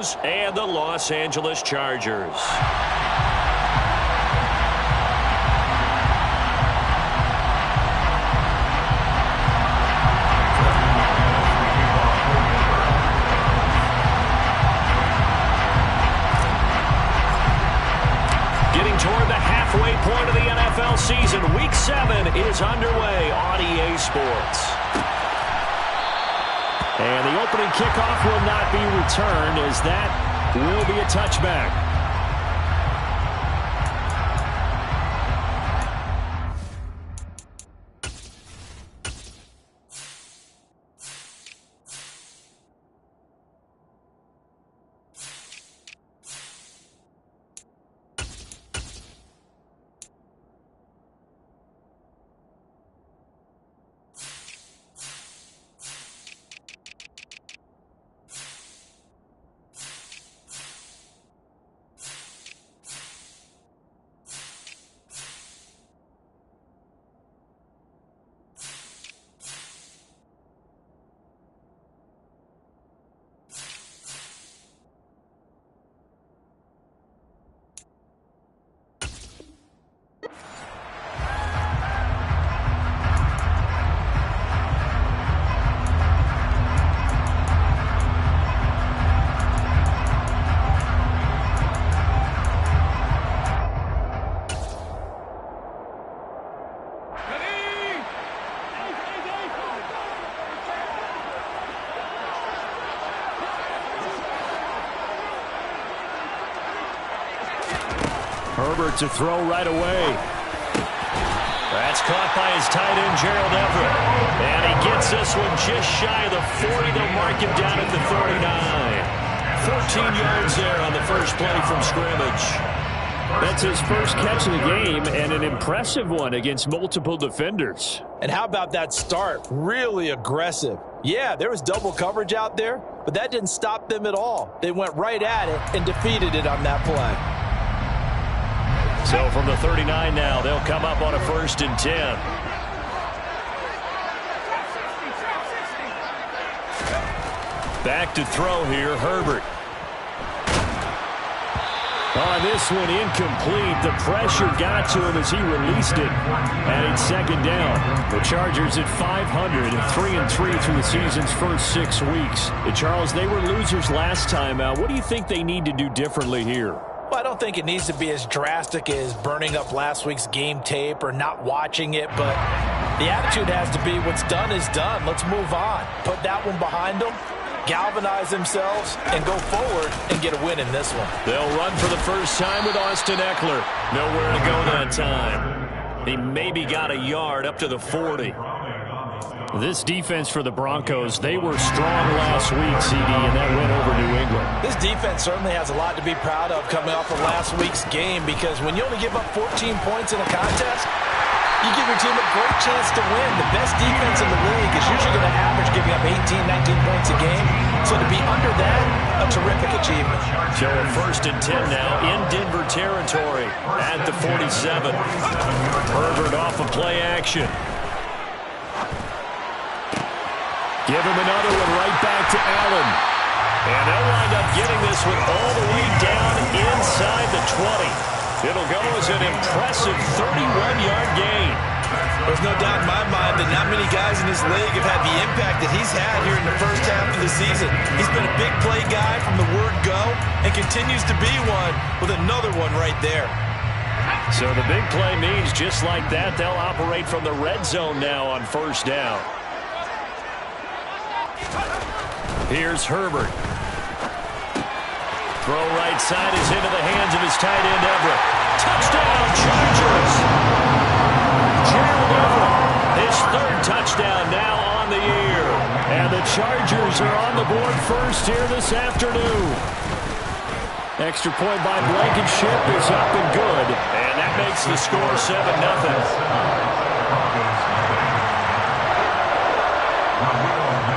And the Los Angeles Chargers. Getting toward the halfway point of the NFL season. Week 7 is underway on EA Sports. And the opening kickoff will not be returned, as that will be a touchback. Herbert to throw right away. That's caught by his tight end, Gerald Everett. And he gets this one just shy of the 40. They'll mark him down at the 39. 14 yards there on the first play from scrimmage. That's his first catch of the game, and an impressive one against multiple defenders. And how about that start? Really aggressive. Yeah, there was double coverage out there, but that didn't stop them at all. They went right at it and defeated it on that play. So from the 39 now, they'll come up on a 1st and 10. Back to throw here, Herbert. On this one, incomplete. The pressure got to him as he released it. And it's 2nd down. The Chargers at 500, 3-3 through the season's first 6 weeks. Charles, they were losers last time out. What do you think they need to do differently here? Well, I don't think it needs to be as drastic as burning up last week's game tape or not watching it, but the attitude has to be what's done is done. Let's move on. Put that one behind them, galvanize themselves, and go forward and get a win in this one. They'll run for the first time with Austin Eckler. Nowhere to go that time. He maybe got a yard up to the 40. This defense for the Broncos, they were strong last week, CD, and that went over New England. This defense certainly has a lot to be proud of coming off of last week's game, because when you only give up 14 points in a contest, you give your team a great chance to win. The best defense in the league is usually going to average giving up 18, 19 points a game. So to be under that, a terrific achievement. So a 1st and 10 now in Denver territory at the 47. Herbert off of play action. Give him another one right back to Allen. And they'll wind up getting this one all the way down inside the 20. It'll go as an impressive 31-yard gain. There's no doubt in my mind that not many guys in this league have had the impact that he's had here in the first half of the season. He's been a big play guy from the word go and continues to be one with another one right there. So the big play means just like that, they'll operate from the red zone now on 1st down. Here's Herbert. Throw right side is into the hands of his tight end, Everett. Touchdown, Chargers! Gerald Everett, his 3rd touchdown now on the year. And the Chargers are on the board first here this afternoon. Extra point by Blankenship is up and good. And that makes the score 7-0.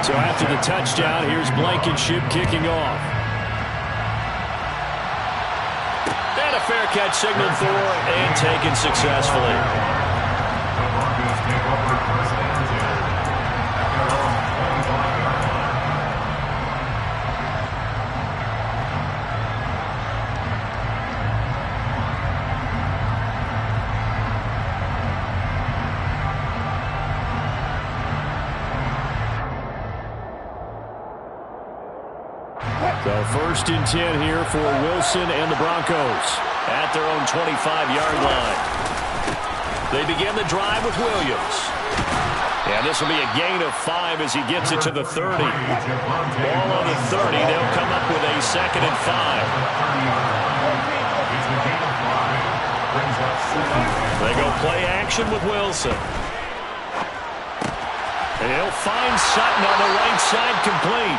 So after the touchdown, here's Blankenship kicking off. And a fair catch signaled for and taken successfully. First and 10 here for Wilson and the Broncos at their own 25-yard line. They begin the drive with Williams. And this will be a gain of 5 as he gets it to the 30. Ball on the 30. They'll come up with a 2nd and 5. They go play action with Wilson. And he'll find Sutton on the right side, complete.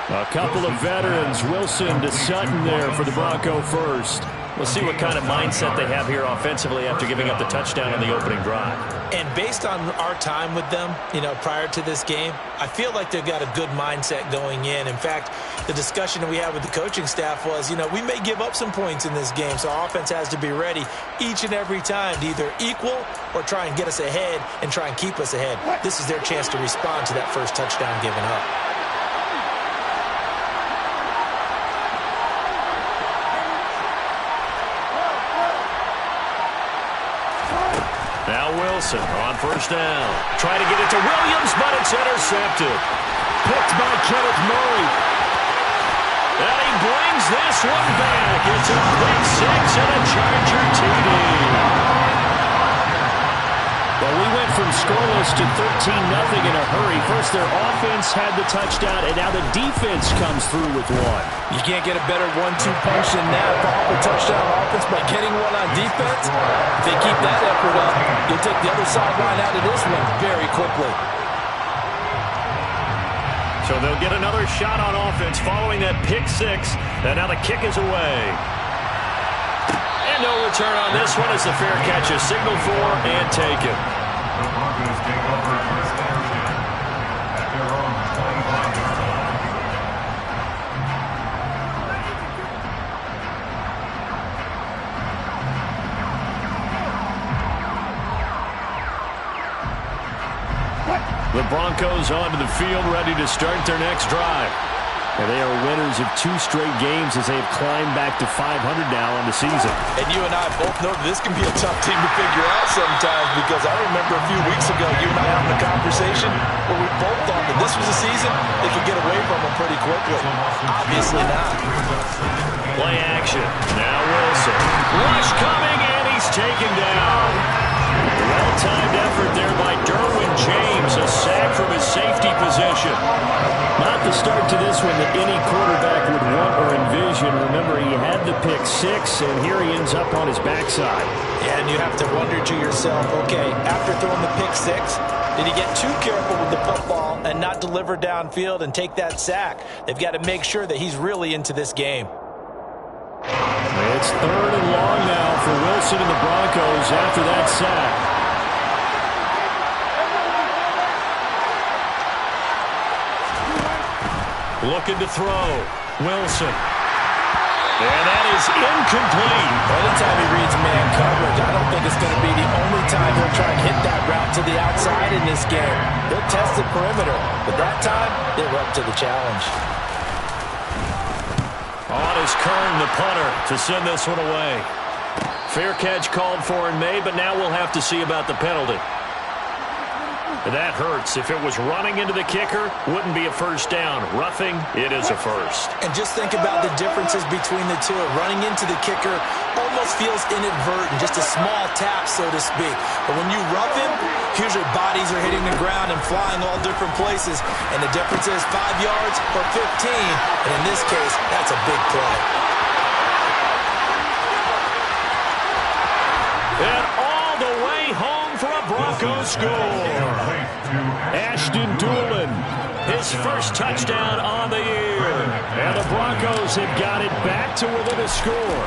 A couple of veterans, Wilson to Sutton there for the Bronco first. We'll see what kind of mindset they have here offensively after giving up the touchdown on the opening drive. And based on our time with them, prior to this game, I feel like they've got a good mindset going in. In fact, the discussion that we had with the coaching staff was, we may give up some points in this game, so our offense has to be ready each and every time to either equal or try and get us ahead and try and keep us ahead. This is their chance to respond to that first touchdown given up. Now Wilson on first down. Trying to get it to Williams, but it's intercepted. Picked by Kenneth Murray. And he brings this one back. It's a big 6 and a Charger TD. Well, we went from scoreless to 13-0 in a hurry. First, their offense had the touchdown, and now the defense comes through with one. You can't get a better 1-2 punch than that. Follow the touchdown offense by getting one on defense. If they keep that effort up, you'll take the other sideline out of this one very quickly. So they'll get another shot on offense following that pick 6. And now the kick is away. And no return on this one as the fair catch is signaled for and taken. The Broncos take over first and 10 at their own 25-yard line. The Broncos onto the field, ready to start their next drive. And they are winners of 2 straight games as they have climbed back to 500 now on the season. And you and I both know this can be a tough team to figure out sometimes, because I remember a few weeks ago you and I having a conversation where we both thought that this was a season they could get away from them pretty quickly. Obviously not. Play action. Now Wilson. Rush coming, and he's taken down. Well-timed effort there by Derwin James. A sack from his safety position. Not the start to this one that any quarterback would want or envision. Remember, he had the pick 6, and here he ends up on his backside. Yeah, and you have to wonder to yourself, okay, after throwing the pick 6, did he get too careful with the football and not deliver downfield and take that sack? They've got to make sure that he's really into this game. It's 3rd and long now for Wilson and the Broncos after that sack. Looking to throw. Wilson. And that is incomplete. Anytime he reads man coverage, I don't think it's going to be the only time he'll try and hit that route to the outside in this game. He'll test the perimeter, but that time, they were up to the challenge. On is Kern, the punter, to send this one away. Fair catch called for and made, but now we'll have to see about the penalty. That hurts. If it was running into the kicker, wouldn't be a first down. Roughing, it is a first. And just think about the differences between the two. Running into the kicker almost feels inadvertent, just a small tap, so to speak. But when you rough him, usually bodies are hitting the ground and flying all different places. And the difference is 5 yards or 15. And in this case, that's a big play. And all the way home for a Broncos score. Ashton Doolin, his first touchdown on the year. And the Broncos have got it back to within a score.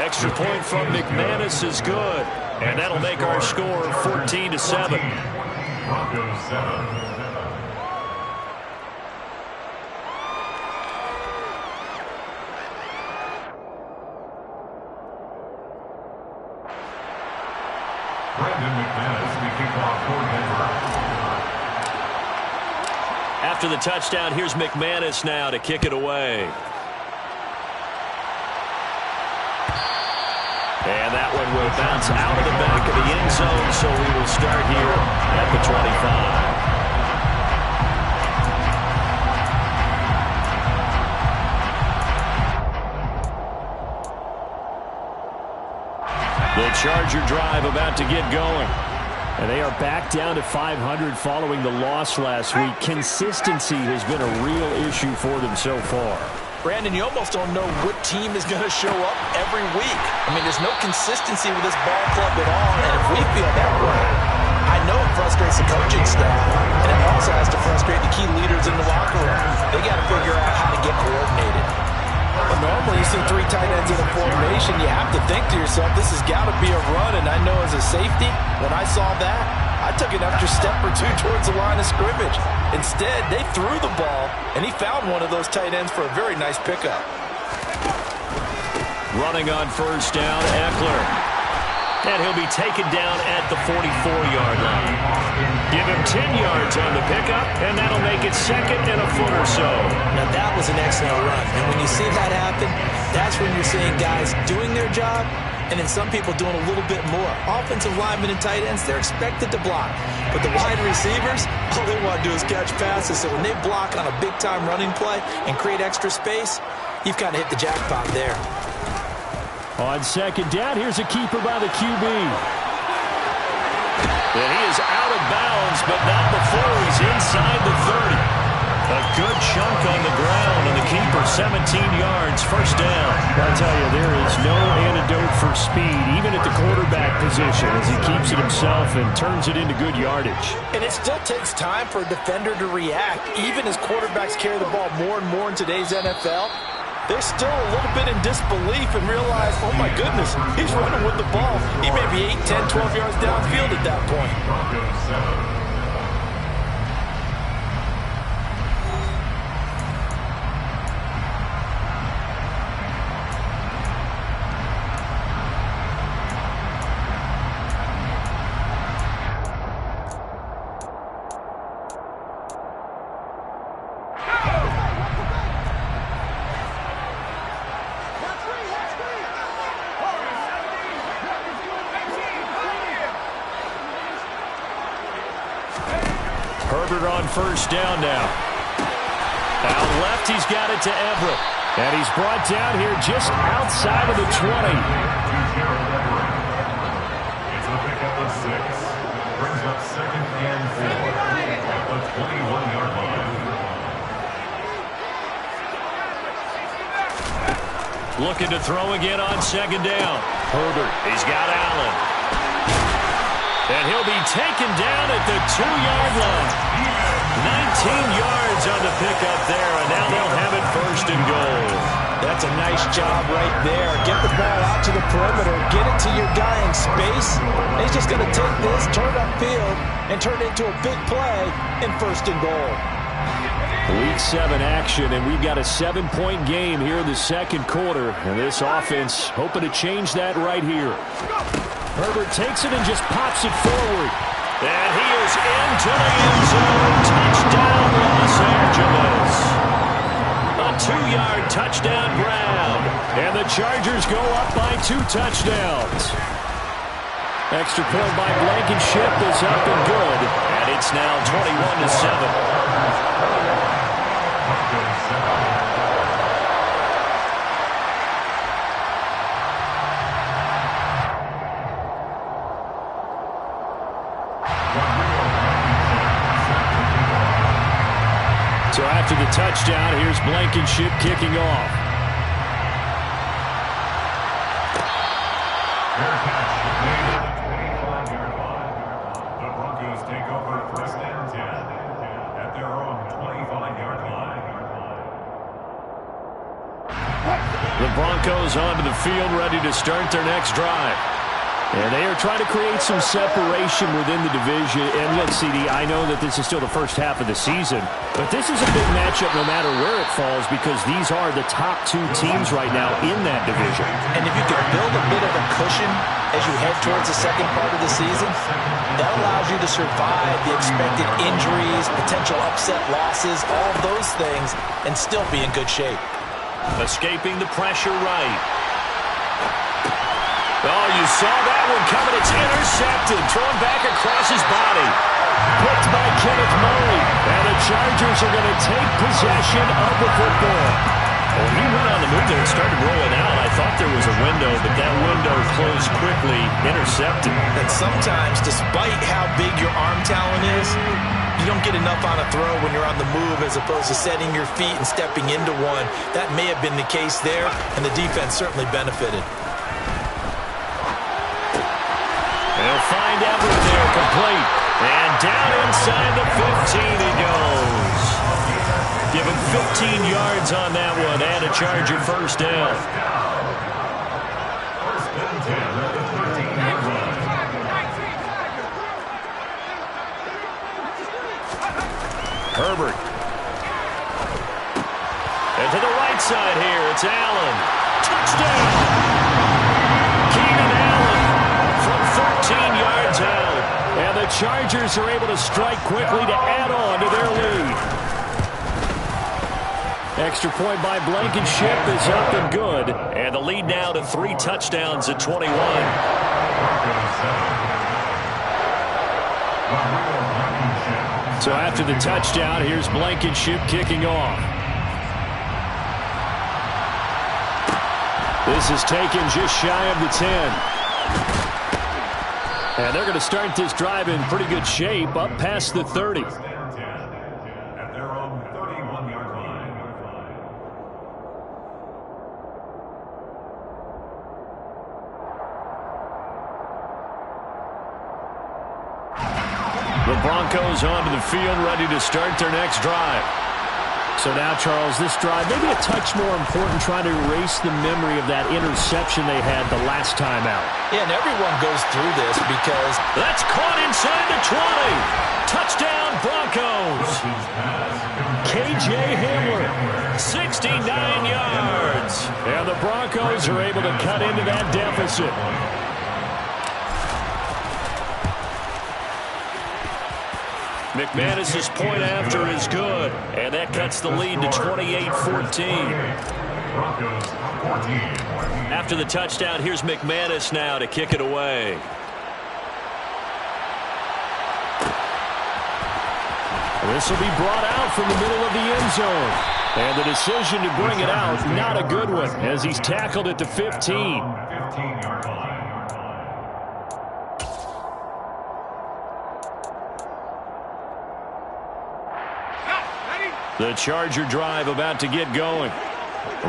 Extra point from McManus is good. And that'll make our score 14-7. Broncos 7. After the touchdown, here's McManus now to kick it away. And that one will bounce out of the back of the end zone, so we will start here at the 25. Charger drive about to get going. And they are back down to 500 following the loss last week. Consistency has been a real issue for them so far. Brandon, you almost don't know what team is going to show up every week. I mean, there's no consistency with this ball club at all, and if we feel that way, I know it frustrates the coaching staff, and it also has to frustrate the key leaders in the locker room. They got to figure out how to get coordinated. But normally you see 3 tight ends in a formation, you have to think to yourself, this has got to be a run, and I know as a safety, when I saw that, I took an extra step or 2 towards the line of scrimmage. Instead, they threw the ball, and he found one of those tight ends for a very nice pickup. Running on first down, Eckler. And he'll be taken down at the 44-yard line. Give him 10 yards on the pickup, and that'll make it second and a foot or so. Now, that was an excellent run, and when you see that happen, that's when you're seeing guys doing their job, and then some people doing a little bit more. Offensive linemen and tight ends, they're expected to block. But the wide receivers, all they want to do is catch passes. So when they block on a big-time running play and create extra space, you've kind of hit the jackpot there. On second down, here's a keeper by the QB. And he is out of bounds, but not before he's inside the 30. A good chunk on the ground, and the keeper 17 yards, first down. I tell you, there is no antidote for speed, even at the quarterback position, as he keeps it himself and turns it into good yardage. And it still takes time for a defender to react, even as quarterbacks carry the ball more and more in today's NFL. They're still a little bit in disbelief and realize, oh my goodness, he's running with the ball. He may be 8, 10, 12 yards downfield at that point. Herbert on first down now. Out left, he's got it to Everett. And he's brought down here just outside of the 20. It's a pickup of 6. Brings up second and 4 at the 21-yard line. Looking to throw again on second down. Herbert, he's got Allen. And he'll be taken down at the 2-yard line. 19 yards on the pickup there, and now they'll have it first and goal. That's a nice job right there. Get the ball out to the perimeter, get it to your guy in space. And he's just going to take this, turn upfield, and turn it into a big play in first and goal. Week 7 action, and we've got a 7-point game here in the second quarter. And this offense hoping to change that right here. Herbert takes it and just pops it forward. And he is into the end zone. Touchdown, Los Angeles. A 2-yard touchdown grab. And the Chargers go up by 2 touchdowns. Extra point by Blankenship is up and good. And it's now 21-7. So after the touchdown, here's Blankenship kicking off. Fair catch made at the 25-yard line. The Broncos take over first and 10 at their own 25-yard line. The Broncos onto the field, ready to start their next drive. And they are trying to create some separation within the division. And look, CD, I know that this is still the first half of the season, but this is a big matchup no matter where it falls because these are the top 2 teams right now in that division. And if you can build a bit of a cushion as you head towards the second part of the season, that allows you to survive the expected injuries, potential upset losses, all of those things, and still be in good shape. Escaping the pressure right. Oh, you saw that one coming. It's intercepted. Thrown back across his body. Picked by Kenneth Murray. And the Chargers are going to take possession of the football. When he went on the move there and started rolling out, I thought there was a window, but that window closed quickly, intercepted. And sometimes, despite how big your arm talent is, you don't get enough on a throw when you're on the move as opposed to setting your feet and stepping into one. That may have been the case there, and the defense certainly benefited. They'll find Everett there, complete. And down inside the 15 he goes. Give him 15 yards on that one and a Charger first down. First and 10 at the 13-yard line. Herbert. And to the right side here, it's Allen. Touchdown! Keenan Allen from 13 yards out. And the Chargers are able to strike quickly to add on to their lead. Extra point by Blankenship is up and good. And the lead now to 3 touchdowns at 21. So after the touchdown, here's Blankenship kicking off. This is taken just shy of the 10. And they're going to start this drive in pretty good shape, up past the 30. At their own 31-yard line. The Broncos onto the field, ready to start their next drive. So now, Charles, this drive maybe a touch more important, trying to erase the memory of that interception they had the last time out. Yeah, and everyone goes through this because that's caught inside the 20. Touchdown, Broncos. KJ Hamler, 69 yards. And the Broncos are able to cut into that deficit. McManus's point after is good, and that cuts the lead to 28-14. After the touchdown, here's McManus now to kick it away. This will be brought out from the middle of the end zone. And the decision to bring it out, not a good one, as he's tackled at the 15. 15-yard line. The Charger drive about to get going.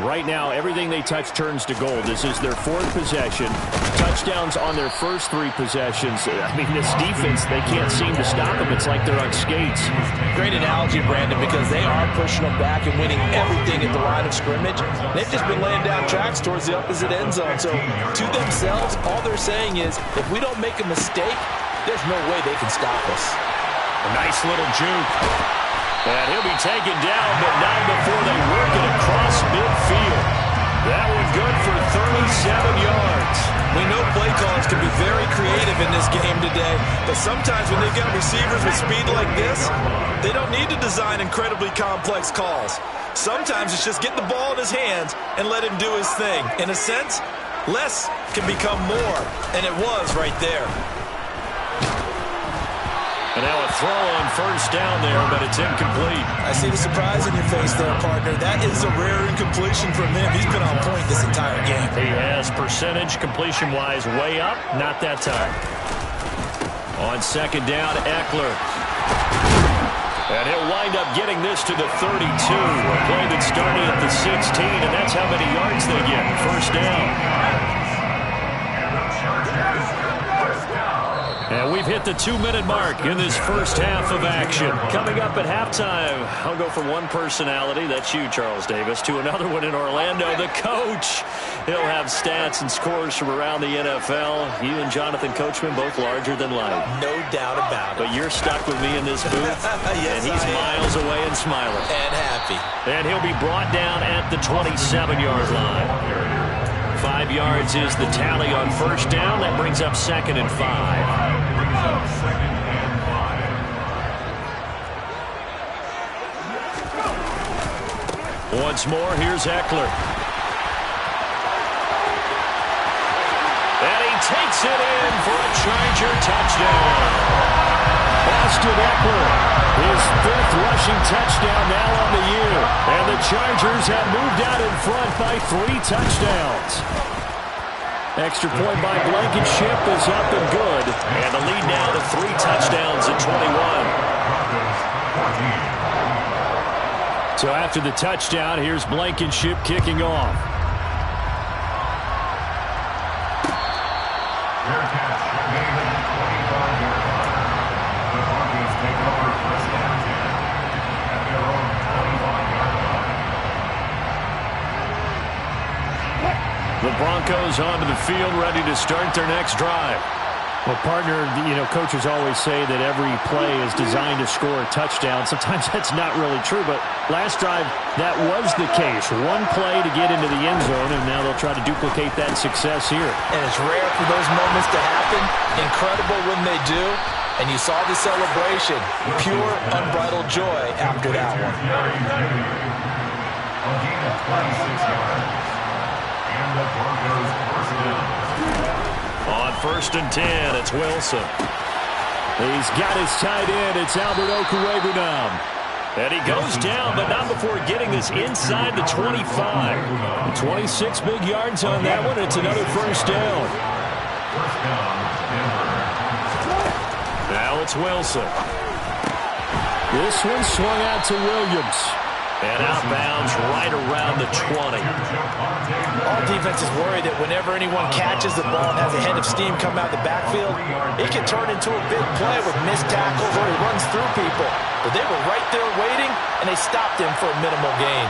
Right now, everything they touch turns to gold. This is their 4th possession. Touchdowns on their first 3 possessions. I mean, this defense, they can't seem to stop them. It's like they're on skates. Great analogy, Brandon, because they are pushing them back and winning everything at the line of scrimmage. They've just been laying down tracks towards the opposite end zone. So to themselves, all they're saying is, if we don't make a mistake, there's no way they can stop us. A nice little juke. And he'll be taken down, but not before they work it across midfield. That one good for 37 yards. We know play callers can be very creative in this game today, but sometimes when they've got receivers with speed like this, they don't need to design incredibly complex calls. Sometimes it's just get the ball in his hands and let him do his thing. In a sense, less can become more, and it was right there. And now a throw on first down there, but it's incomplete. I see the surprise in your face there, partner. That is a rare incompletion from him. He's been on point this entire game. He has percentage completion-wise way up, not that time. On second down, Eckler. And he'll wind up getting this to the 32. A play that started at the 16, and that's how many yards they get. First down. And we've hit the 2-minute mark in this first half of action. Coming up at halftime, I'll go from one personality, that's you, Charles Davis, to another one in Orlando, the coach. He'll have stats and scores from around the NFL. You and Jonathan Coachman, both larger than life. No doubt about it. But you're stuck with me in this booth, yes, and he's miles away and smiling. And happy. And he'll be brought down at the 27-yard line. 5 yards is the tally on first down. That brings up 2nd and 5. Once more, here's Eckler. And he takes it in for a Charger touchdown. Austin Eckler, his 5th rushing touchdown now on the year. And the Chargers have moved out in front by 3 touchdowns. Extra point by Blankenship is up and good. And the lead now to 3 touchdowns at 21. So after the touchdown, here's Blankenship kicking off. Fair catch. Made at the 25-yard line. The Broncos take over first down 10 at their own 25-yard line. The Broncos onto the field, ready to start their next drive. Well, partner, coaches always say that every play is designed to score a touchdown. Sometimes that's not really true, but last drive, that was the case. One play to get into the end zone, and now they'll try to duplicate that success here. And it's rare for those moments to happen. Incredible when they do. And you saw the celebration. Pure, unbridled joy after that one. A gain of 26 yards. And the Broncos first down. On first and 10, it's Wilson. He's got his tight end. It's Albert Okwuegbunam. And he goes down, but not before getting this inside the 25. 26 big yards on that one. It's another first down. First down, Denver. Now it's Wilson. This one swung out to Williams. And outbounds right around the 20. All defense is worried that whenever anyone catches the ball and has a head of steam come out the backfield, it can turn into a big play with missed tackles or he runs through people. But they were right there waiting, and they stopped him for a minimal gain.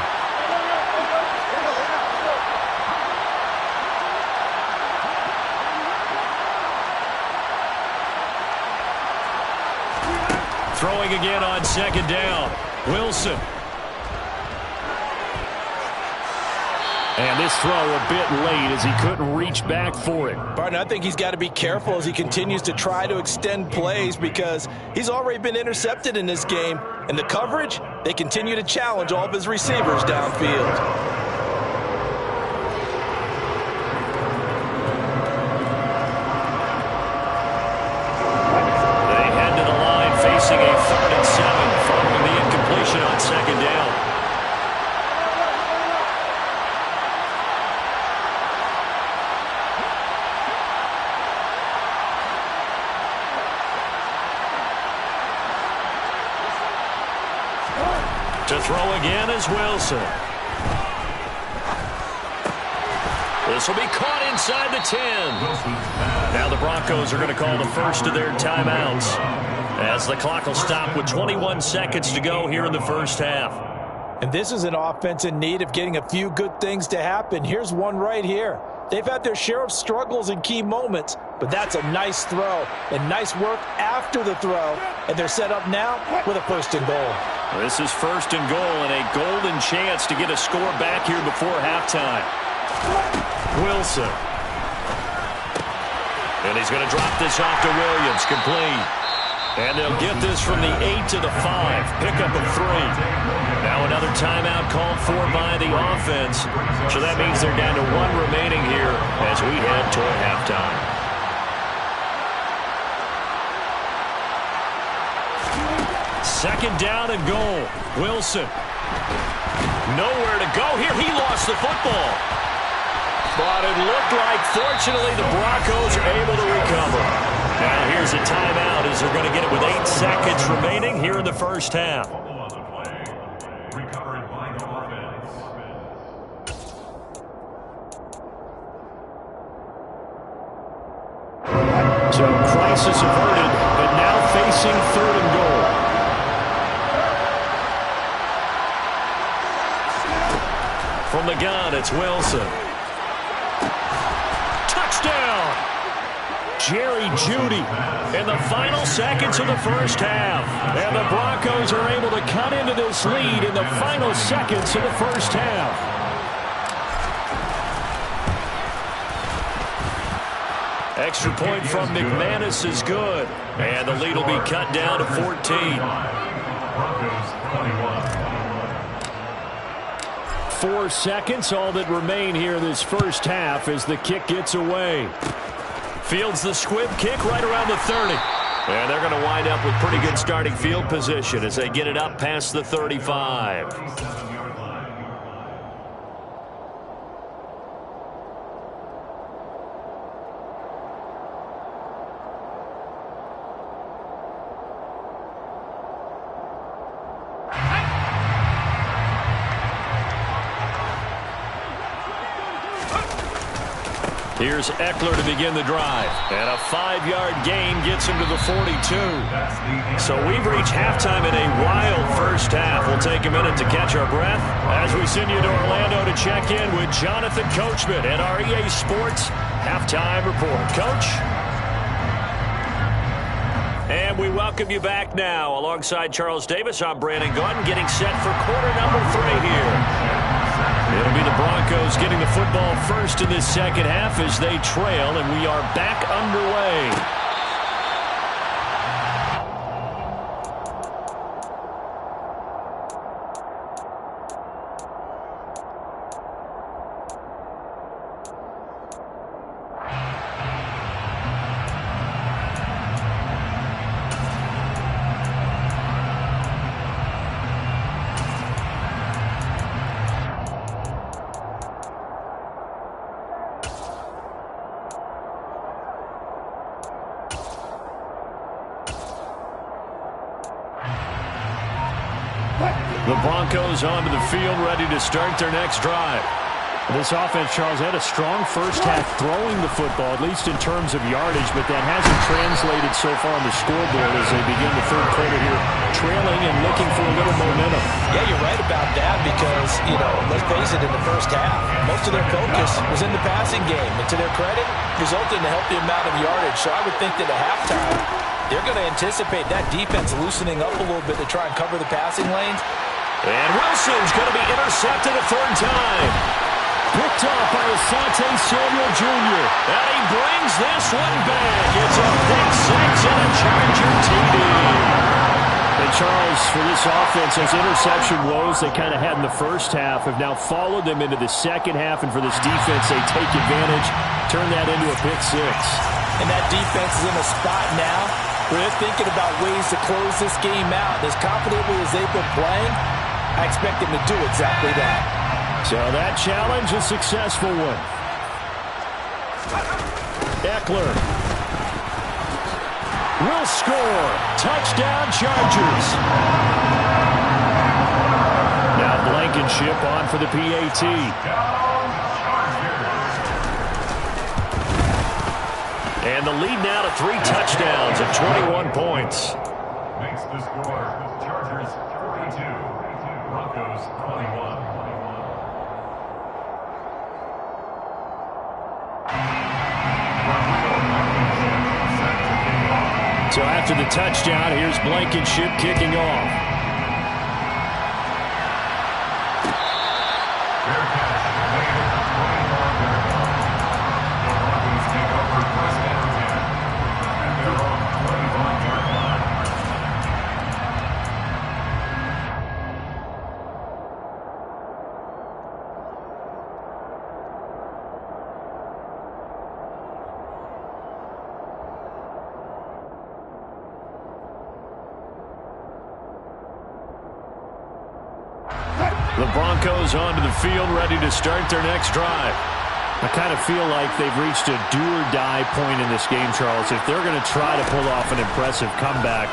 Throwing again on second down. Wilson. And this throw a bit late as he couldn't reach back for it. Partner, I think he's got to be careful as he continues to try to extend plays because he's already been intercepted in this game. And the coverage, they continue to challenge all of his receivers downfield. They head to the line facing a 3rd and 7 following the incompletion on second down. To throw again is Wilson. This will be caught inside the 10. Now the Broncos are going to call the first of their timeouts as the clock will stop with 21 seconds to go here in the first half. And this is an offense in need of getting a few good things to happen. Here's one right here. They've had their share of struggles in key moments, but that's a nice throw and nice work after the throw. And they're set up now with a 1st and goal. This is 1st and goal and a golden chance to get a score back here before halftime. Wilson. And he's going to drop this off to Williams, complete. And they'll get this from the 8 to the 5. Pickup of 3. Now another timeout called for by the offense. So that means they're down to 1 remaining here as we head toward halftime. Second down and goal. Wilson. Nowhere to go here. He lost the football. But it looked like, fortunately, the Broncos are able to recover. Now here's a timeout as they're going to get it with 8 seconds remaining here in the first half. Recovered by the offense. So crisis averted, but now facing 3rd and goal. From the gun, it's Wilson. Touchdown! Jerry Jeudy in the final seconds of the first half. And the Broncos are able to cut into this lead in the final seconds of the first half. Extra point from McManus is good. And the lead will be cut down to 14. Broncos 21. 4 seconds, all that remain here in this first half as the kick gets away. Fields the squib kick right around the 30. And they're going to wind up with pretty good starting field position as they get it up past the 35. Here's Eckler to begin the drive. And a 5-yard gain gets him to the 42. So we've reached halftime in a wild first half. We'll take a minute to catch our breath as we send you to Orlando to check in with Jonathan Coachman at our EA Sports Halftime Report. Coach? And we welcome you back now. Alongside Charles Davis, I'm Brandon Gordon, getting set for quarter number 3 here. It'll be the Broncos getting the football first in this second half as they trail, and we are back underway. The Broncos onto the field, ready to start their next drive. This offense, Charles, had a strong first half throwing the football, at least in terms of yardage, but that hasn't translated so far on the scoreboard as they begin the third quarter here, trailing and looking for a little momentum. Yeah, you're right about that because, let's face it, in the first half, most of their focus was in the passing game. And to their credit, resulted in a healthy amount of yardage. So I would think that at halftime, they're going to anticipate that defense loosening up a little bit to try and cover the passing lanes. And Wilson's going to be intercepted a third time. Picked off by Asante Samuel Jr. And he brings this one back. It's a pick six and a Charger TD. And Charles, for this offense, those interception woes they kind of had in the first half have now followed them into the second half. And for this defense, they take advantage, turn that into a pick six. And that defense is in a spot now where they're thinking about ways to close this game out. As confidently as they've been playing, I expect them to do exactly that. So that challenge, a successful one. Eckler will score. Touchdown, Chargers. Now Blankenship on for the PAT. And the lead now to 3 touchdowns at 21 points. Makes the score Chargers 42, Broncos 21. So after the touchdown, here's Blankenship kicking off. Fair catch made at the 25-yard line. The Broncos take over first and 10 at their own 25-yard line. The Broncos onto the field, ready to start their next drive. I kind of feel like they've reached a do-or-die point in this game, Charles. If they're going to try to pull off an impressive comeback,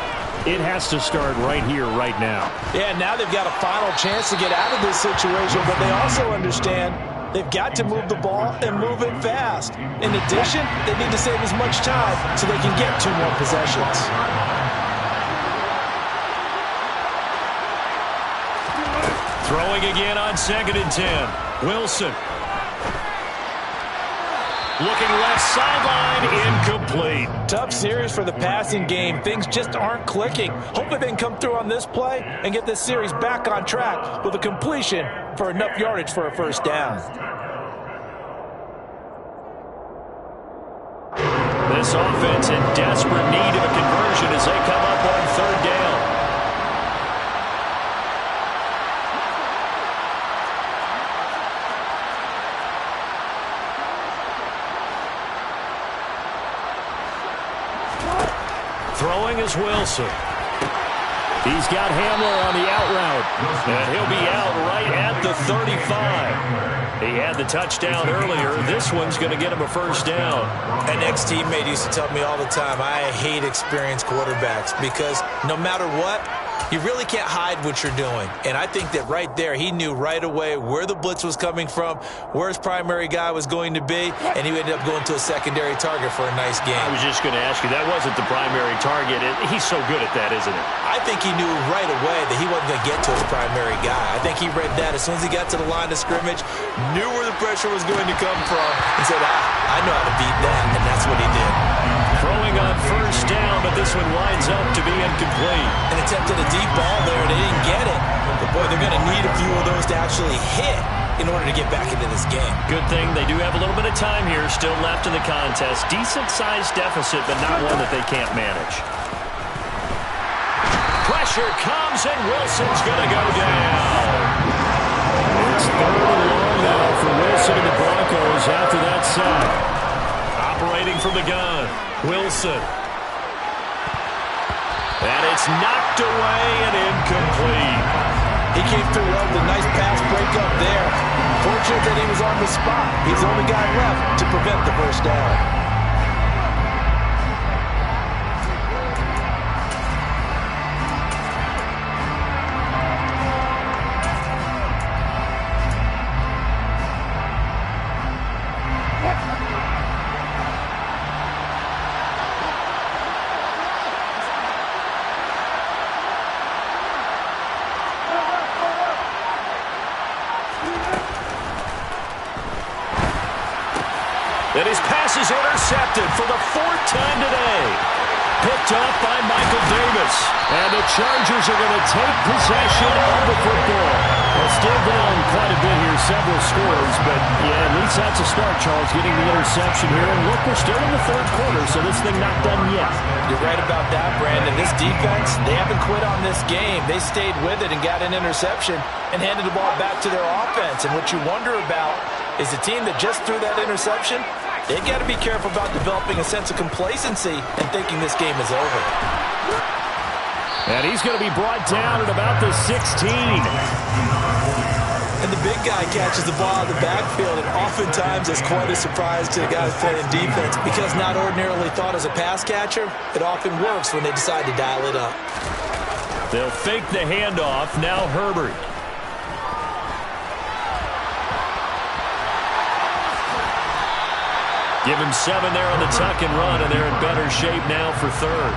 it has to start right here, right now. Yeah, now they've got a final chance to get out of this situation, but they also understand they've got to move the ball and move it fast. In addition, they need to save as much time so they can get 2 more possessions. Throwing again on 2nd and 10. Wilson. Looking left sideline, incomplete. Tough series for the passing game. Things just aren't clicking. Hopefully they can come through on this play and get this series back on track with a completion for enough yardage for a first down. This offense in desperate need of a conversion as they come up on 3rd down. Throwing is Wilson. He's got Hamler on the out route. And he'll be out right at the 35. He had the touchdown earlier. This one's going to get him a first down. An ex-teammate used to tell me all the time, I hate experienced quarterbacks because no matter what, You really can't hide what you're doing. And I think that right there, he knew right away where the blitz was coming from, where his primary guy was going to be, and he ended up going to a secondary target for a nice game. I was just going to ask you, that wasn't the primary target. He's so good at that, isn't it? I think he knew right away that he wasn't going to get to his primary guy. I think he read that as soon as he got to the line of scrimmage, knew where the pressure was going to come from, and said, I know how to beat that, and that's what he did. Throwing on first down, but this one winds up to be incomplete. An attempt at a deep ball there, they didn't get it. But, boy, they're going to need a few of those to actually hit in order to get back into this game. Good thing they do have a little bit of time here still left in the contest. Decent-sized deficit, but not one that they can't manage. Pressure comes, and Wilson's going to go down. It's third and long now for Wilson and the Broncos after that sack. Operating from the gun, Wilson. And it's knocked away and incomplete. He came through well with a nice pass breakup there. Fortunate that he was on the spot. He's the only guy left to prevent the first down. And his pass is intercepted for the fourth time today. Picked up by Michael Davis. And the Chargers are going to take possession of the football. Well, still down quite a bit here, several scores, but yeah, at least that's a start, Charles, getting the interception here. And look, we're still in the third quarter, so this thing not done yet. You're right about that, Brandon. This defense, they haven't quit on this game. They stayed with it and got an interception and handed the ball back to their offense. And what you wonder about is the team that just threw that interception, they got to be careful about developing a sense of complacency and thinking this game is over. And he's going to be brought down at about the 16. And the big guy catches the ball out of the backfield, and oftentimes it's quite a surprise to the guys playing defense because not ordinarily thought as a pass catcher, it often works when they decide to dial it up. They'll fake the handoff. Now Herbert. Give him 7 there on the tuck and run, and they're in better shape now for third.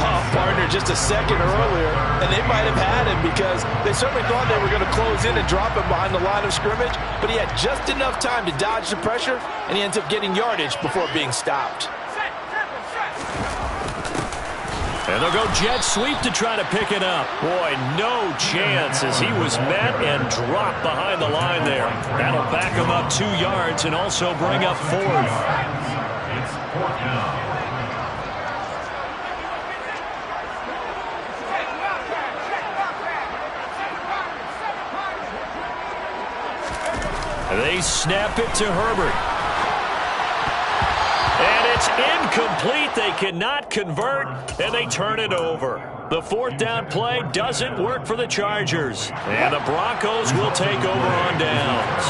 Oh, partner, just a second earlier, and they might have had him because they certainly thought they were going to close in and drop him behind the line of scrimmage, but he had just enough time to dodge the pressure, and he ends up getting yardage before being stopped. And they'll go jet sweep to try to pick it up. Boy, no chance as he was met and dropped behind the line there. That'll back him up 2 yards and also bring up fourth. It's fourth down. They snap it to Herbert. And it's incomplete. They cannot convert, and they turn it over. The fourth down play doesn't work for the Chargers. And the Broncos will take over on downs.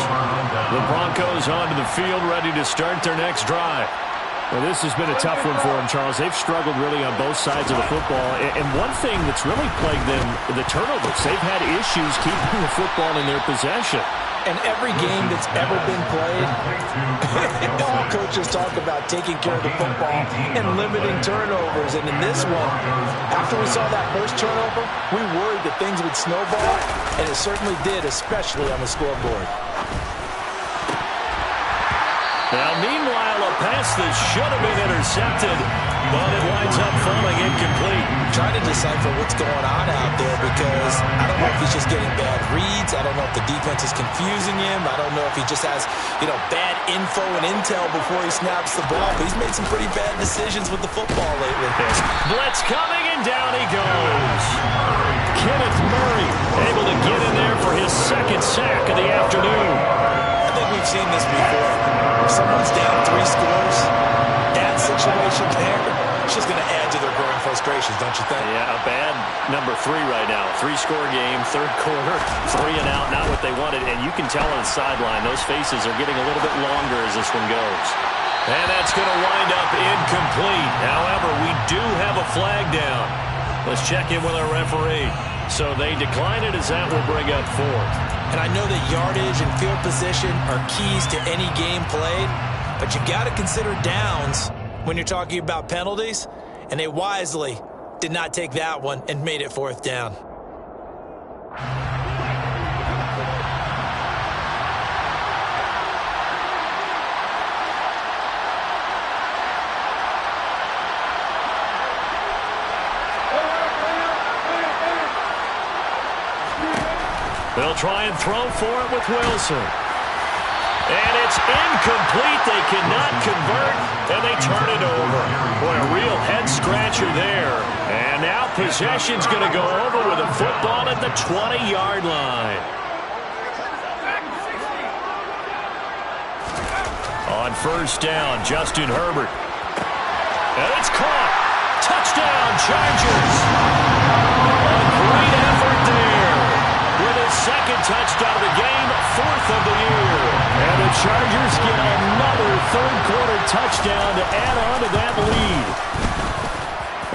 The Broncos onto the field ready to start their next drive. Well, this has been a tough one for them, Charles. They've struggled really on both sides of the football. And one thing that's really plagued them, the turnovers. They've had issues keeping the football in their possession. And every game that's ever been played, all coaches talk about taking care of the football and limiting turnovers. And in this one, after we saw that first turnover, we worried that things would snowball, and it certainly did, especially on the scoreboard. Now, meanwhile, a pass that should have been intercepted, but it winds up falling incomplete. Trying to decipher what's going on out there because I don't know if he's just getting bad reads. I don't know if the defense is confusing him. I don't know if he just has, bad info and intel before he snaps the ball. But he's made some pretty bad decisions with the football lately. Blitz coming, and down he goes. Kenneth Murray able to get in there for his second sack of the afternoon. I think we've seen this before. If someone's down 3 scores, that situation there, it's just going to add to their growing frustrations, don't you think? Yeah, a bad number 3 right now. 3-score game, third quarter, 3 and out, not what they wanted. And you can tell on the sideline, those faces are getting a little bit longer as this one goes. And that's going to wind up incomplete. However, we do have a flag down. Let's check in with our referee. So they decline it as that will bring up fourth. And I know that yardage and field position are keys to any game played, but you got to consider downs when you're talking about penalties, and they wisely did not take that one and made it fourth down. They'll try and throw for it with Wilson. And it's incomplete. They cannot convert, and they turn it over. Boy, a real head-scratcher there. And now possession's going to go over with a football at the 20-yard line. On first down, Justin Herbert. And it's caught. Touchdown, Chargers. A great effort there. With his second touchdown of the game, fourth of the year. And the Chargers get another third-quarter touchdown to add on to that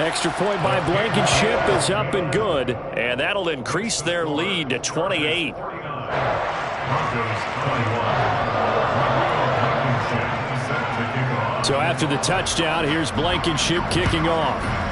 lead. Extra point by Blankenship is up and good. And that'll increase their lead to 28. So after the touchdown, here's Blankenship kicking off.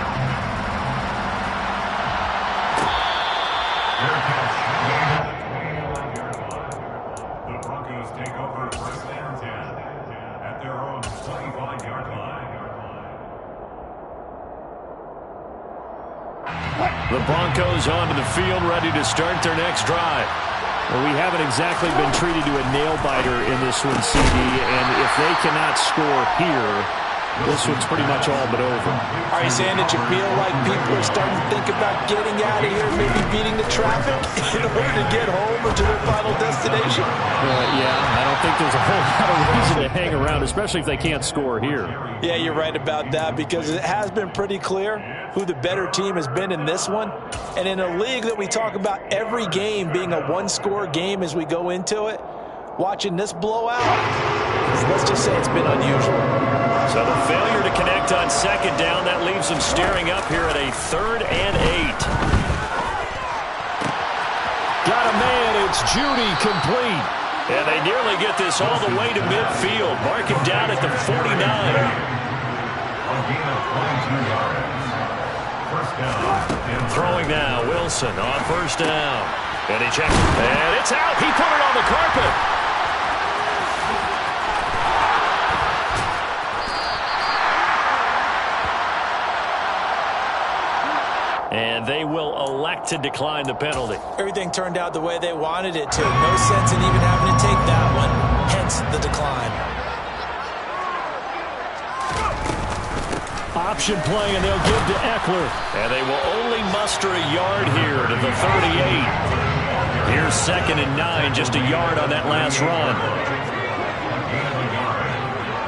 The Broncos onto the field, ready to start their next drive. Well, we haven't exactly been treated to a nail-biter in this one, CD, and if they cannot score here, this one's pretty much all but over. Are you saying that you feel like people are starting to think about getting out of here, maybe beating the traffic in order to get home or to their final destination? Yeah, I don't think there's a whole lot of reason to hang around, especially if they can't score here. Yeah, you're right about that, because it has been pretty clear who the better team has been in this one. And in a league that we talk about every game being a one-score game as we go into it, watching this blowout, let's just say it's been unusual. So the failure to connect on second down, that leaves them staring up here at a 3rd and 8. Got a man, it's Judy, complete. And they nearly get this all the way to midfield. Mark him down at the 49. Throwing now, Wilson on first down. And he checks, and it's out. He put it on the carpet. And they will elect to decline the penalty. Everything turned out the way they wanted it to. No sense in even having to take that one. Hence the decline. Option play, and they'll give to Eckler. And they will only muster a yard here to the 38. Here's 2nd and 9, just a yard on that last run.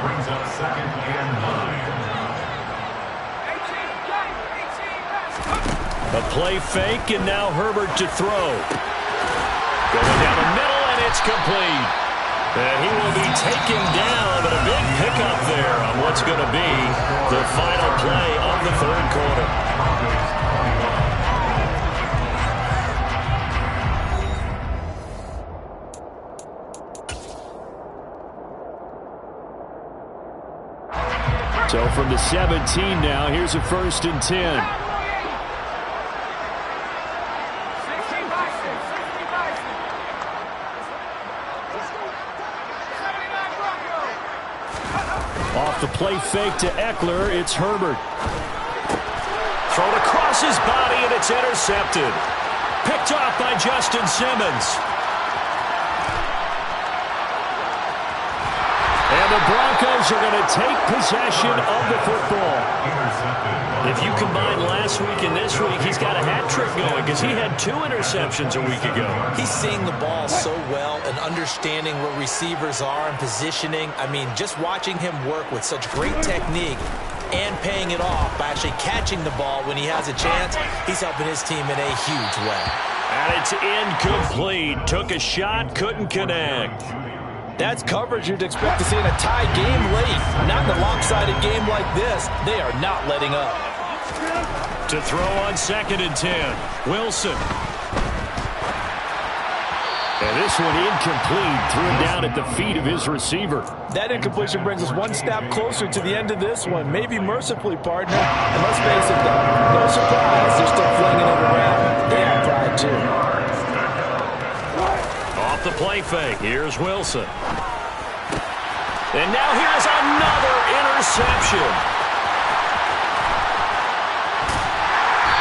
Brings up 2nd and 9. A play fake, and now Herbert to throw. Going down the middle, and it's complete. And he will be taken down, but a big pickup there on what's going to be the final play of the 3rd quarter. So from the 17 now, here's a 1st and 10. Off the play fake to Eckler, it's Herbert. Thrown across his body, and it's intercepted. Picked off by Justin Simmons. And the Broncos are going to take possession of the football. If you combine last week and this week, he's got a hat trick going because he had 2 interceptions a week ago. He's seeing the ball so well and understanding where receivers are and positioning. I mean, just watching him work with such great technique and paying it off by actually catching the ball when he has a chance, he's helping his team in a huge way. And it's incomplete. Took a shot, couldn't connect. That's coverage you'd expect to see in a tie game late. Not in a lopsided game like this. They are not letting up. To throw on 2nd and 10. Wilson. And this one incomplete. Threw it down at the feet of his receiver. That incompletion brings us one step closer to the end of this one. Maybe mercifully, partner. And let's face it, though, no surprise. They're still flinging it around. They have pride, too. Off the play fake. Here's Wilson. And now here's another interception.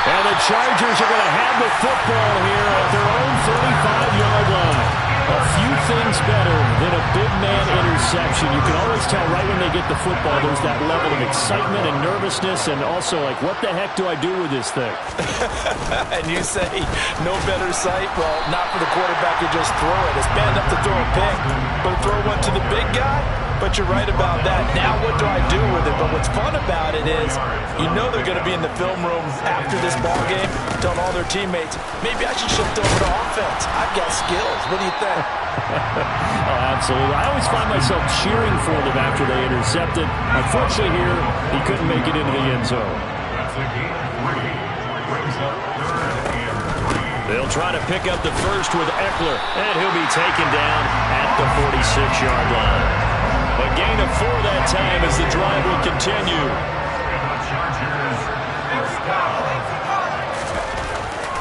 And the Chargers are going to have the football here at their own 35-yard line. A few things better than a big man interception. You can always tell right when they get the football, there's that level of excitement and nervousness, and also like, what the heck do I do with this thing? And you say, no better sight? Well, not for the quarterback to just throw it. It's bad enough to throw a pick, but throw one to the big guy? But you're right about that. Now what do I do with it? But what's fun about it is you know they're going to be in the film room after this ball game telling all their teammates, maybe I should shift over to offense. I've got skills. What do you think? Oh, absolutely. I always find myself cheering for them after they intercepted. Unfortunately here, he couldn't make it into the end zone. That's a gain of 3. Brings up 3rd and 3. They'll try to pick up the first with Eckler, and he'll be taken down at the 46-yard line. A gain of 4 that time as the drive will continue. And the Chargers first down.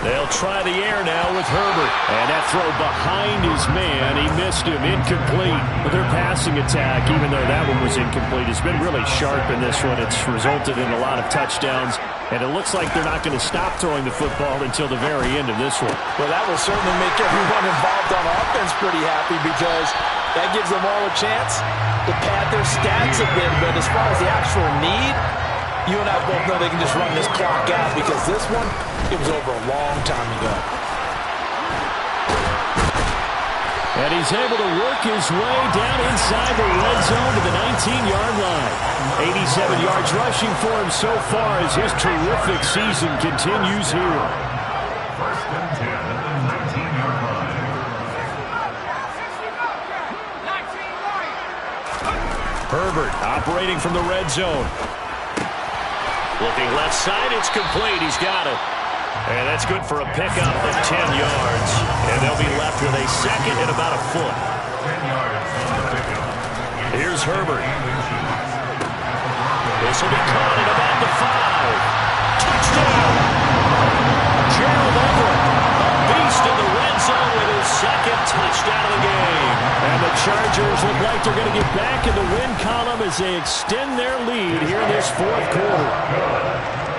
They'll try the air now with Herbert. And that throw behind his man, he missed him, incomplete. But their passing attack, even though that one was incomplete, has been really sharp in this one. It's resulted in a lot of touchdowns. And it looks like they're not going to stop throwing the football until the very end of this one. Well, that will certainly make everyone involved on offense pretty happy because that gives them all a chance to pad their stats a bit. But as far as the actual need, you and I both know they can just run this clock out because this one, it was over a long time ago. And he's able to work his way down inside the red zone to the 19-yard line. 87 yards rushing for him so far as his terrific season continues here. 1st and 10 at the 19-yard line. Herbert operating from the red zone. Looking left side, it's complete. He's got it. And that's good for a pickup of 10 yards. And they'll be left with a 2nd and about a foot. 10 yards on the pickup. Here's Herbert. This will be caught at about the 5. Touchdown! Gerald Everett, a beast in the red zone with his 2nd touchdown of the game. And the Chargers look like they're going to get back in the win column as they extend their lead here in this 4th quarter.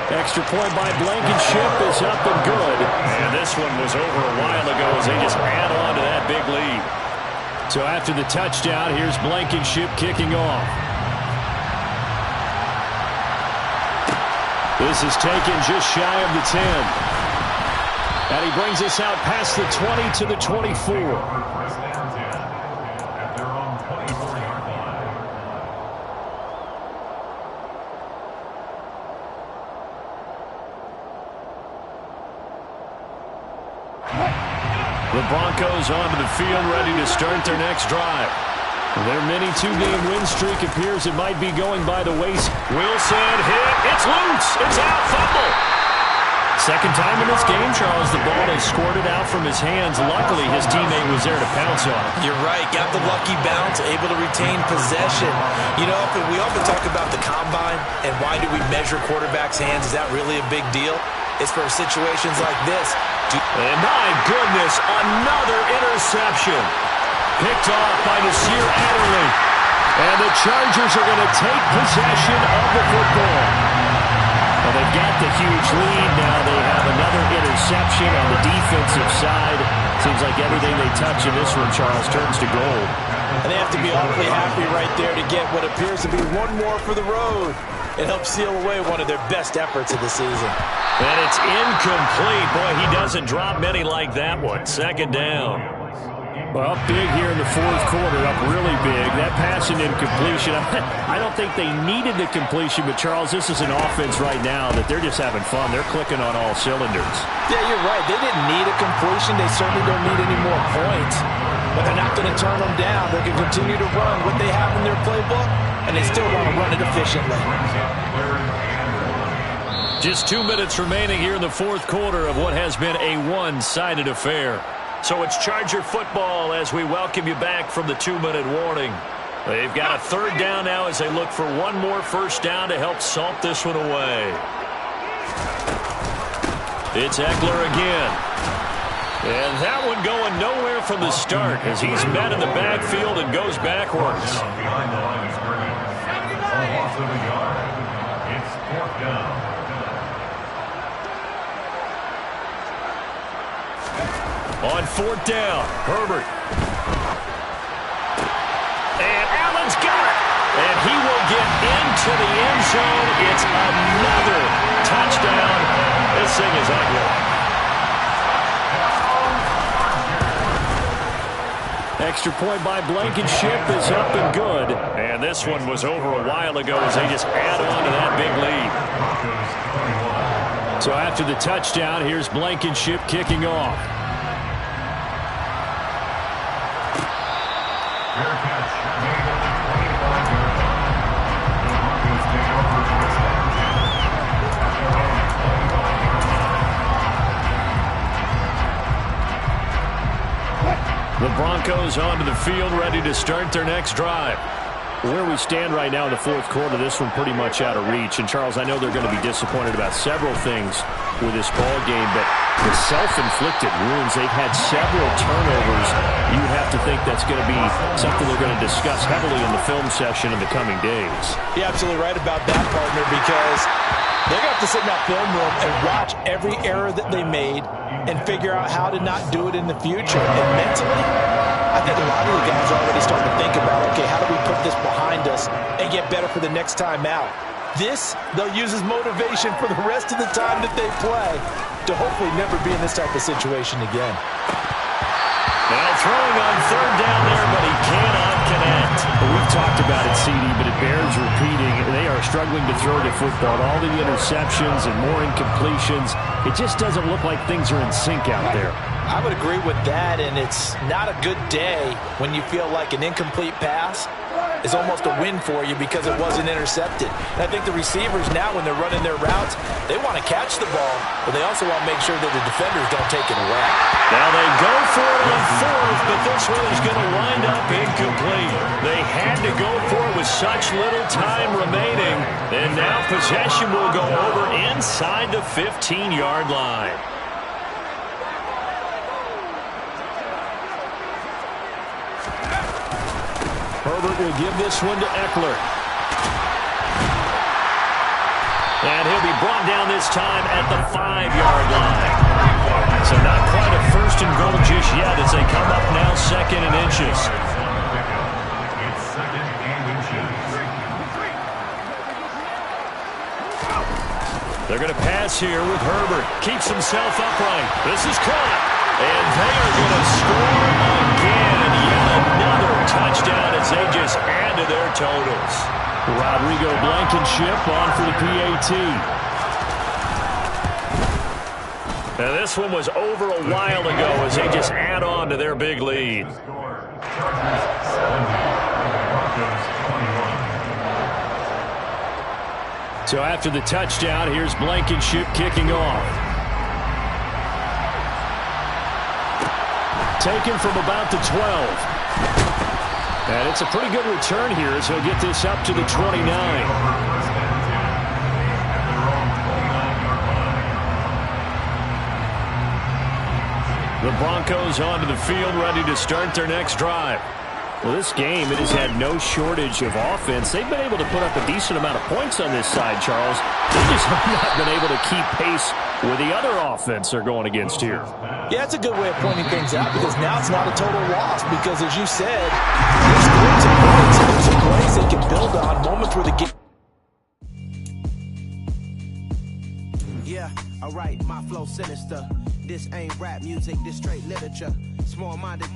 Extra point by Blankenship is up and good. And this one was over a while ago as they just add on to that big lead. So after the touchdown, here's Blankenship kicking off. This is taken just shy of the 10. And he brings us out past the 20 to the 24. 1st and 10 at their own 24-yard line. The Broncos onto the field ready to start their next drive. Their mini 2-game win streak appears it might be going by the wayside. Wilson hit. It's loose. It's out. Fumble. Second time in this game, Charles, the ball has squirted out from his hands. Luckily, his teammate was there to pounce on it. You're right. Got the lucky bounce, able to retain possession. You know, we often talk about the combine and why do we measure quarterbacks' hands. Is that really a big deal? It's for situations like this. And my goodness, another interception. Picked off by Nasir Adderley. And the Chargers are going to take possession of the football. Well, they've got the huge lead. Now they have another interception on the defensive side. Seems like everything they touch in this one, Charles, turns to gold. And they have to be awfully happy right there to get what appears to be one more for the road. It helps seal away one of their best efforts of the season. And it's incomplete. Boy, he doesn't drop many like that one. 2nd down. Well, big here in the 4th quarter, up really big. That pass and incompletion, I don't think they needed the completion, but Charles, this is an offense right now that they're just having fun. They're clicking on all cylinders. Yeah, you're right. They didn't need a completion. They certainly don't need any more points. But they're not going to turn them down. They can continue to run what they have in their playbook, and they still want to run it efficiently. Just 2 minutes remaining here in the fourth quarter of what has been a one-sided affair. So it's Charger football as we welcome you back from the 2-minute warning. They've got a third down now as they look for one more first down to help salt this one away. It's Eckler again. And that one going nowhere from the start as he's met in the backfield and goes backwards. Behind the line of scrimmage. A loss of a yard. It's fourth down. On fourth down, Herbert. And Allen's got it. And he will get into the end zone. It's another touchdown. This thing is ugly. Extra point by Blankenship is up and good. And this one was over a while ago as they just add on to that big lead. So after the touchdown, here's Blankenship kicking off. Fair catch made at the 25-yard line. The Broncos take over first and 10 at their own 25-yard line. The Broncos onto the field, ready to start their next drive. Where we stand right now in the fourth quarter, this one pretty much out of reach. And, Charles, I know they're going to be disappointed about several things with this ball game, but the self-inflicted wounds, they've had several turnovers. You have to think that's going to be something they're going to discuss heavily in the film session in the coming days. You're absolutely right about that, partner, because they're going to have to sit in that film room and watch every error that they made and figure out how to not do it in the future. And mentally, I think a lot of the guys are already starting to think about, okay, how do we put this behind us and get better for the next time out? This, they'll use as motivation for the rest of the time that they play to hopefully never be in this type of situation again. Now throwing on third down there, but he cannot connect. Well, we've talked about it, CD, but it bears repeating. They are struggling to throw the football. All the interceptions and more incompletions. It just doesn't look like things are in sync out there. I would agree with that, and it's not a good day when you feel like an incomplete pass is almost a win for you because it wasn't intercepted. And I think the receivers now, when they're running their routes, they want to catch the ball, but they also want to make sure that the defenders don't take it away. Now they go for it on fourth, but this one is going to wind up incomplete. They had to go for it with such little time remaining, and now possession will go over inside the 15-yard line. Herbert will give this one to Eckler. And he'll be brought down this time at the 5-yard line. So not quite a first and goal just yet as they come up now second and inches. It's second and inches. They're going to pass here with Herbert. Keeps himself upright. This is caught. And they are going to score again. Yet another touchdown as they just add to their totals. Rodrigo Blankenship on for the PAT. Now this one was over a while ago as they just add on to their big lead. So after the touchdown, here's Blankenship kicking off. Taken from about the 12. And it's a pretty good return here as he'll get this up to the 29. The Broncos onto the field, ready to start their next drive. Well, this game, it has had no shortage of offense. They've been able to put up a decent amount of points on this side, Charles. They just have not been able to keep pace with the other offense they're going against here. Yeah, it's a good way of pointing things out because now it's not a total loss because, as you said, there's scoring some points and there's some plays they can build on, moments where the game. Yeah, alright, my flow sinister. This ain't rap music, this straight literature. Small-minded.